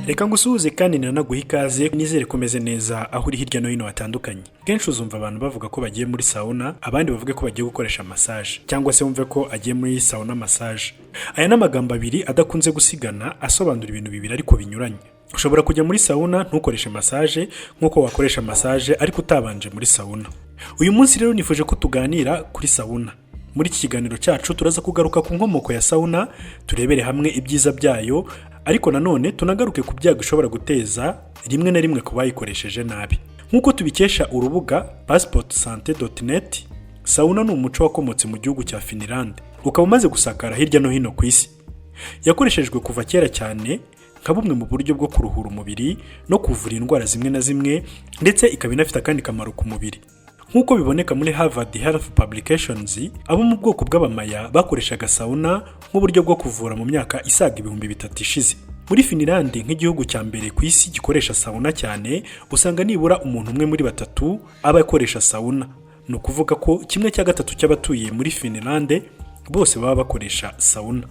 Reka ngusuhuze kandi nanaguha ikaze, nizere ko umeze neza aho uri hirya no hino hatandukanye. Kenshi uzumva abantu bavuga ko bagiye muri sauna, abandi bavuga ko bagiye gukoresha massage, cyangwa se wumve ko agiye muri sauna massage. Aya ni amagambo abiri adakunze gusigana asobanura ibintu bibiri ariko binyuranye. Ushobora kujya muri sauna ntukoreshe massage nk'uko wakoresha massage ariko utabanje muri sauna. Uyu munsi rero nifuje ko tuganira kuri sauna. Muri iki kiganiro cyacu turaza kugaruka ku nkomoko ya sauna, turebere hamwe ibyiza byayo, ariko nanone tunagaruke ku byago ishobora guteza rimwe na rimwe ku bayikoresheje nabi. Nk'uko tubikesha urubuga passportsante.net, sauna ni umuco wakomotse mu gihugu cya Finland, ukaba umaze gusakara hirya no hino ku isi. Yakoreshejwe kuva kera cyane nka bumwe mu buryo bwo kuruhura umubiri no kuvura indwara zimwe na zimwe, ndetse ikaba inafite akandi kamaro ku mubiri. Nk'uko biboneka muri Harvard Health Publications, abo mu bwoko bw'abamaya bakoreshaga sauna nk'uburyo bwo kuvura mu myaka isaga 3000 ishize. Muri Finland nk'igihugu cya mbere ku isi gikoresha sauna cyane, usanga nibura umuntu umwe muri batatu aba akoresha sauna. Ni ukuvuga ko 1/3 cy'abatuye muri Finland bose baba bakoresha sauna.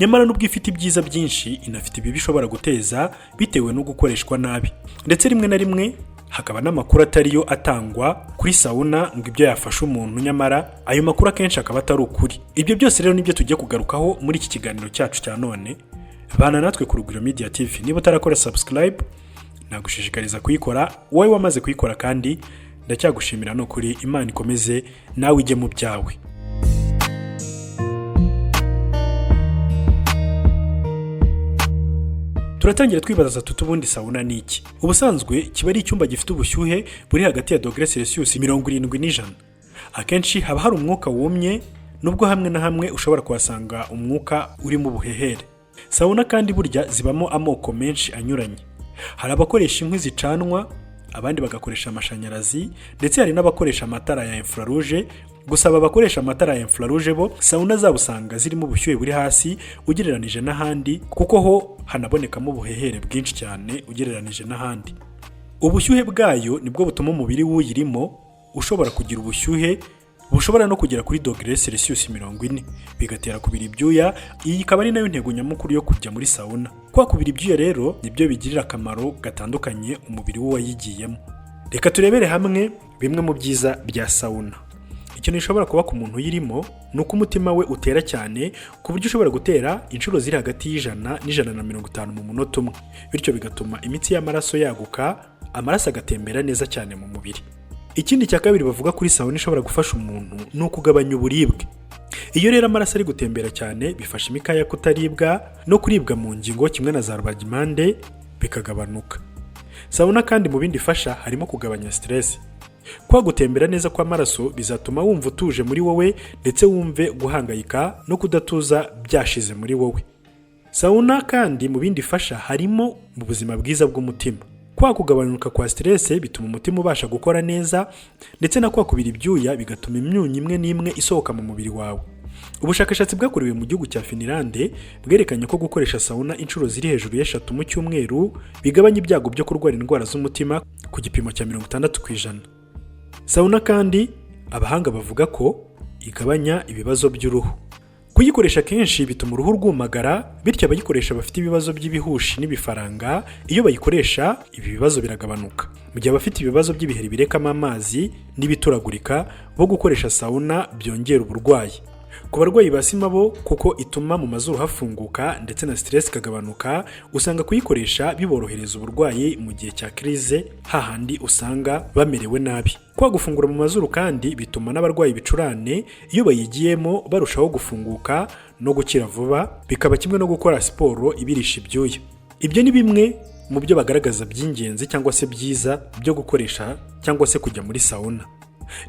Nyamara nubwo ifite ibyiza byinshi, inafite ibibi ishobora guteza bitewe no gukoreshwa nabi. Ndetse rimwe na rimwe hakaba n'amakuru atariyo atangwa kuri sauna ngo ibyo yafasha umuntu, nyamara ayo makuru akenshi akaba atari ukuri. Ibyo byose rero nibyo tujye kugarukaho muri iki kiganiro cyacu cya none. Bana natwe ku Rugwiro Media TV. Niba utarakora subscribe, nagushishikariza kuyikora. Wowe wamaze kuyikora kandi ndacyagushimira, no kuri Imana ikomeze nawe ijye mu byawe. Turatangira twibaza tutubundi sauna ni iki. Ubusanzwe kiba ari icyumba gifite ubushyuhe buri hagati ya °C 70 n'100. Akenshi haba hari umwuka wumye, nubwo hamwe na hamwe ushobora kuhasanga umwuka urimo ubuhehere. Sauna kandi burya zibamo amoko menshi anyuranye. Hari abakoresha inkwi zicanwa, abandi bagakoresha amashanyarazi, ndetse hari n'abakoresha amatara ya infrarouge. Gusa abakoresha amatara ya infrarouge bo sauna zabo usanga zirimo ubushyuhe buri hasi ugereranije n'ahandi, kuko ho hanabonekamo ubuhehere bwinshi cyane ugereranije n'ahandi. Ubushyuhe bwayo nibwo butuma umubiri w'uyirimo ushobora kugira ubushyuhe bushobora no kugera kuri °C 40, bigatera kubira ibyuya. Iyi ikaba ari nayo ntego nyamukuru yo kujya muri sauna. Kwa kubira ibyuya rero nibyo bigirira akamaro gatandukanye umubiri w'uwayigiyemo. Reka turebere hamwe bimwe mu byiza bya sauna. Ikintu gishobora kuba ku muntu uyirimo ni uko umutima we utera cyane, ku buryo ushobora gutera inshuro ziri hagati y'100 n'150 mu munota umwe, bityo bigatuma imitsi y'amaraso yaguka, amaraso agatembera neza cyane mu mubiri. Ikindi cya kabiri bavuga kuri sauna ishobora gufasha umuntu ni ukugabanya uburibwe. Iyo rero amaraso ari gutembera cyane, bifasha imikaya kutaribwa no kuribwa mu ngingo kimwe na za rubagimpande bikagabanuka. Sauna kandi mu bindi ifasha harimo kugabanya stress. Kwa gutembera neza kw'amaraso bizatuma wumva utuje muri wowe, ndetse wumve guhangayika no kudatuza byashize muri wowe. Sauna kandi mu bindi ifasha harimo mu buzima bwiza bw'umutima. Kwa kugabanuka kwa stress bituma umutima ubasha gukora neza, ndetse na kwa kubira ibyuya bigatuma imyunyu imwe n'imwe isohoka mu mubiri wawe. Ubushakashatsi bwakorewe mu gihugu cya Finland bwerekanye ko gukoresha sauna inshuro ziri hejuru y'3 mu cyumweru bigabanya ibyago byo kurwara indwara z'umutima ku gipimo cya 60%. Sauna kandi abahanga bavuga ko igabanya ibibazo by'uruhu. Kuyikoresha kenshi bituma uruhu rwumagara, bityo abayikoresha bafite ibibazo by'ibihushi n'ibifaranga, iyo bayikoresha ibi bibazo biragabanuka. Mu gihe abafite ibibazo by'ibiheri birekamo amazi n'ibituragurika, bo gukoresha sauna byongera uburwayi. Ku barwayi ba asima bo, kuko ituma mu mazuru hafunguka ndetse na stress kagabanuka, usanga kuyikoresha biborohereza uburwayi mu gihe cya crise, hahandi usanga bamerewe nabi. Kwa gufungura mu mazuru kandi bituma n'abarwayi bicurane iyo bayigiyemo barushaho gufunguka no gukira vuba, bikaba kimwe no gukora siporo ibirisha ibyuya. Ibyo ni bimwe mu byo bagaragaza by'ingenzi cyangwa se byiza byo gukoresha cyangwa se kujya muri sauna.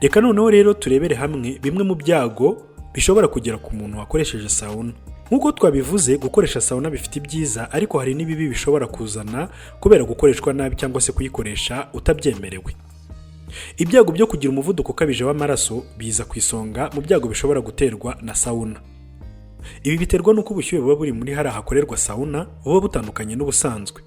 Reka noneho rero turebere hamwe bimwe mu byago bishobora kugera ku muntu wakoresheje sauna. Nk'uko twabivuze, gukoresha sauna bifite ibyiza, ariko hari n'ibibi bishobora kuzana kubera gukoreshwa nabi cyangwa se kuyikoresha utabyemerewe. Ibyago byo kugira umuvuduko ukabije w'amaraso biza ku isonga mu byago bishobora guterwa na sauna. Ibi biterwa n'uko ubushyuhe buba buri muri hari ahakorerwa sauna buba butandukanye n'ubusanzwe.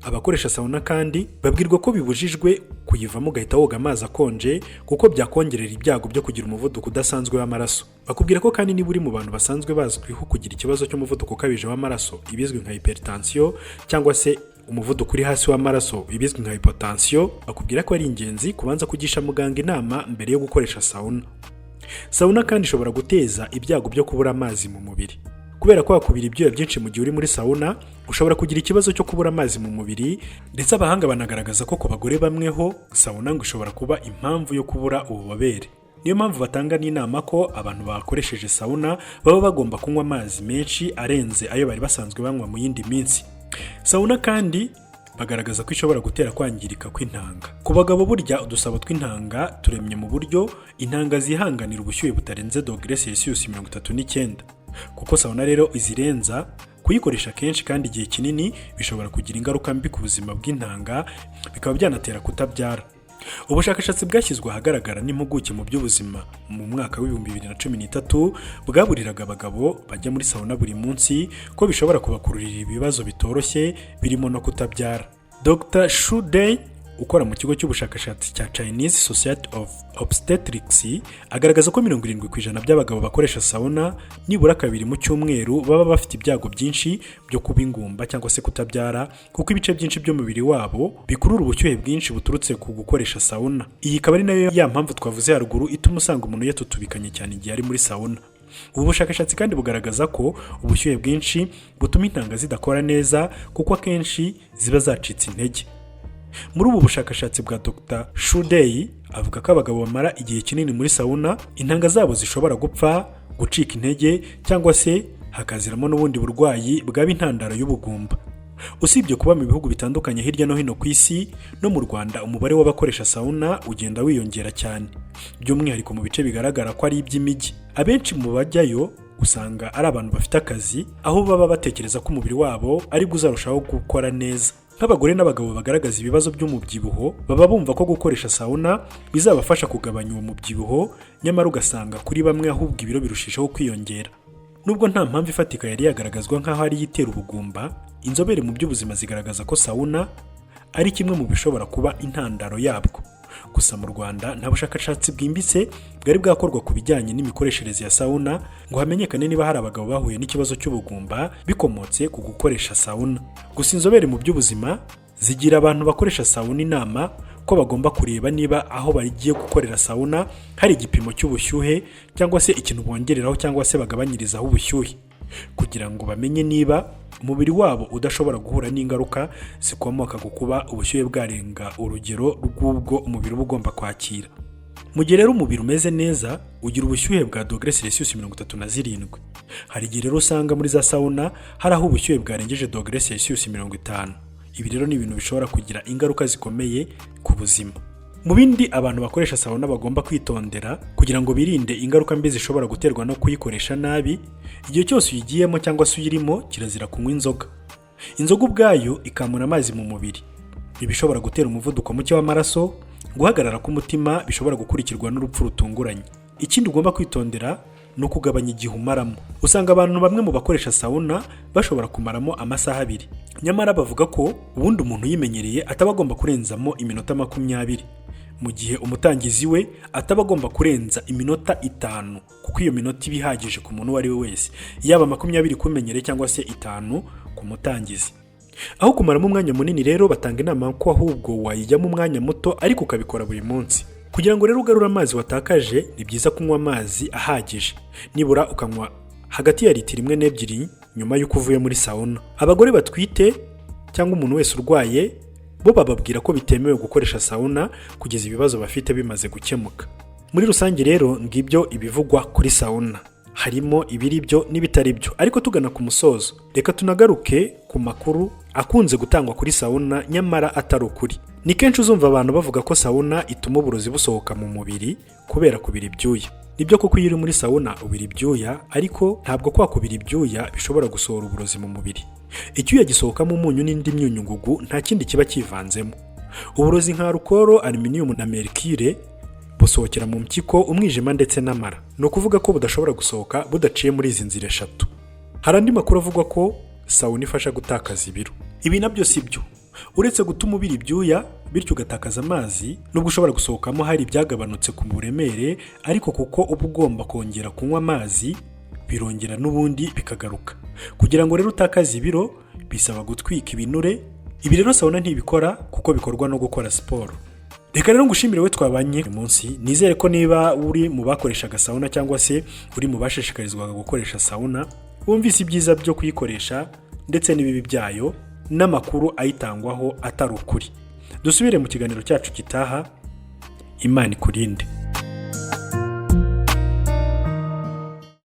Abakoresha sauna kandi babwirwa ko bibujijwe kuyivamo ugahita woga amazi akonje, kuko byakongerera ibyago byo kugira umuvuduko udasanzwe w'amaraso. Bakubwira ko kandi niba uri mu bantu basanzwe bazwiho kugira ikibazo cy'umuvuduko ukabije w'amaraso, ibizwi nka hypertension cyangwa se umuvuduko uri hasi w'amaraso ibizwi nka hypotension, bakubwira ko ari ingenzi kubanza kugisha muganga inama mbere yo gukoresha sauna. Sauna kandi ishobora guteza ibyago byo kubura amazi mu mubiri. Kubera ko wakubira ibyuya byinshi mu gihe uri muri sauna, ushobora kugira ikibazo cyo kubura amazi mu mubiri, ndetse abahanga banagaragaza ko ku bagore bamwe ho sauna ngo ishobora kuba impamvu yo kubura ububobere. Niyo mpamvu batanga n'inama ko abantu bakoresheje sauna baba bagomba kunywa amazi menshi arenze ayo bari basanzwe banywa mu yindi minsi. Sauna kandi bagaragaza ko ishobora gutera kwangirika kw'intanga. Ku bagabo burya udusabo tw'intanga turemye mu buryo intanga zihanganira ubushyuhe butarenze °C 39. Kuko sauna rero izirenza, kuyikoresha kenshi kandi igihe kinini bishobora kugira ingaruka mbi ku buzima bw'intanga, bikaba byanatera kutabyara. Ubushakashatsi bwashyizwe ahagaragara n'impuguke mu by'ubuzima mu mwaka w'2013 bwaburiraga abagabo bajya muri sauna buri munsi ko bishobora kubakururira ibibazo bitoroshye birimo no kutabyara. Dr. Shu Dei ukora mu kigo cy'ubushakashatsi cya Chinese Society of Obstetrics agaragaza ko 70% by'abagabo bakoresha sauna nibura kabiri mu cyumweru baba bafite ibyago byinshi byo kuba ingumba cyangwa se kutabyara, kuko ibice byinshi by'umubiri wabo bikurura ubushyuhe bwinshi buturutse ku gukoresha sauna. Iyi ikaba ari nayo ya mpamvu twavuze haruguru ituma usanga umuntu yatutubikanye cyane igihe ari muri sauna. Ubu bushakashatsi kandi bugaragaza ko ubushyuhe bwinshi butuma intanga zidakora neza, kuko akenshi ziba zacitse intege. Muri ubu bushakashatsi bwa Dr. Shu Dei avuga ko abagabo bamara igihe kinini muri sauna intanga zabo zishobora gupfa, gucika intege, cyangwa se hakaziramo n'ubundi burwayi bwaba intandaro y'ubugumba. Usibye kuba mu bihugu bitandukanye hirya no hino ku isi, no mu Rwanda umubare w'abakoresha sauna ugenda wiyongera cyane, by'umwihariko mu bice bigaragara ko ari iby'imijyi. Abenshi mu bajyayo usanga ari abantu bafite akazi, aho baba batekereza ko umubiri wabo ari bwo uzarushaho gukora neza. Nk'abagore n'abagabo bagaragaza ibibazo by'umubyibuho, baba bumva ko gukoresha sauna bizabafasha kugabanya uwo mubyibuho, nyamara ugasanga kuri bamwe ahubwo ibiro birushijeho kwiyongera. Nubwo nta mpamvu ifatika yari yagaragazwa nk'aho ari yitera ubugumba, inzobere mu by'ubuzima zigaragaza ko sauna ari kimwe mu bishobora kuba intandaro yabwo. Gusa mu Rwanda nta bushakashatsi bwimbitse bwari bwakorwa ku bijyanye n'imikoreshereze ya sauna ngo hamenyekane niba hari abagabo bahuye n'ikibazo cy'ubugumba bikomotse ku gukoresha sauna. Gusa inzobere mu by'ubuzima zigira abantu bakoresha sauna inama ko bagomba kureba niba aho bagiye gukorera sauna hari igipimo cy'ubushyuhe cyangwa se ikintu bongereraho cyangwa se bagabanyirizaho ubushyuhe, kugira ngo bamenye niba umubiri wabo udashobora guhura n'ingaruka zikomoka ku kuba ubushyuhe bwarenga urugero rw'ubwo umubiri uba ugomba kwakira. Mu gihe rero umubiri umeze neza ugira ubushyuhe bwa °C 37. Hari igihe rero usanga muri za sauna hari aho ubushyuhe bwarengeje °C 50. Ibi rero ni ibintu bishobora kugira ingaruka zikomeye ku buzima. Mu bindi abantu bakoresha sauna bagomba kwitondera kugira ngo birinde ingaruka mbi zishobora guterwa no kuyikoresha nabi, igihe cyose uyigiyemo cyangwa se uyirimo kirazira kunywa inzoga. Inzoga ubwayo ikamura amazi mu mubiri. Ibi bishobora gutera umuvuduko muke w'amaraso, guhagarara k'umutima bishobora gukurikirwa n'urupfu rutunguranye. Ikindi ugomba kwitondera ni ukugabanya igihe umaramo. Usanga abantu bamwe mu bakoresha sauna bashobora kumaramo amasaha 2, nyamara bavuga ko ubundi umuntu yimenyereye ataba agomba kurenzamo iminota 20, mu gihe umutangizi we ataba agomba kurenza iminota 5, kuko iyo minota iba ihagije ku muntu uwo ari we wese, yaba 20 kumenyere cyangwa se 5 ku mutangizi. Aho kumaramo umwanya munini rero batanga inama ko ahubwo wayijyamo umwanya muto ariko ukabikora buri munsi. Kugira ngo rero ugarure amazi watakaje, ni byiza kunywa amazi ahagije, nibura ukanywa hagati ya litiro 1 n'2 nyuma y'uko uvuye muri sauna. Abagore batwite cyangwa umuntu wese urwaye bo bababwira ko bitemewe gukoresha sauna kugeza ibibazo bafite bimaze gukemuka. Muri rusange rero ngibyo ibivugwa kuri sauna, harimo ibiri byo n'ibitari byo. Ariko tugana ku musozo, reka tunagaruke ku makuru akunze gutangwa kuri sauna nyamara atari ukuri. Ni kenshi uzumva abantu bavuga ko sauna ituma uburozi busohoka mu mubiri kubera kubira ibyuya. Nibyo koko iyo uri muri sauna ubira ibyuya, ariko ntabwo kwa kubira ibyuya bishobora gusohora uburozi mu mubiri. Icyuya gisohokamo umunyu n'indi myunyungugu, nta kindi kiba kivanzemo. Uburozi nka alcohol, aluminium na mercure busohokera mu mpyiko, umwijima ndetse n'amara. No kuvuga ko budashobora gusohoka budaciye muri izi nzira 3. Hari andi makuru avuga ko sauna ifasha gutakaza ibiro. Ibi nabyo si byo. Uretse gutuma ubira ibyuya bityo ugatakaza amazi, nubwo ushobora gusohokamo hari ibyagabanutse ku buremere, ariko kuko uba ugomba kongera kunywa amazi birongera n'ubundi bikagaruka. Kugira ngo rero utakaze ibiro bisaba gutwika ibinure Ibi rero sauna ntibikora kuko bikorwa no gukora siporo. Reka rero ngushimire we twabanye uyu munsi, nizere ko niba uri mu bakoreshaga sauna cyangwa se uri mu bashishikarizwaga gukoresha sauna, wumvise ibyiza byo kuyikoresha ndetse n'ibibi byayo n'amakuru ayitangwaho atari ukuri. Dusubire mu kiganiro cyacu gitaha. Imana ikurinde.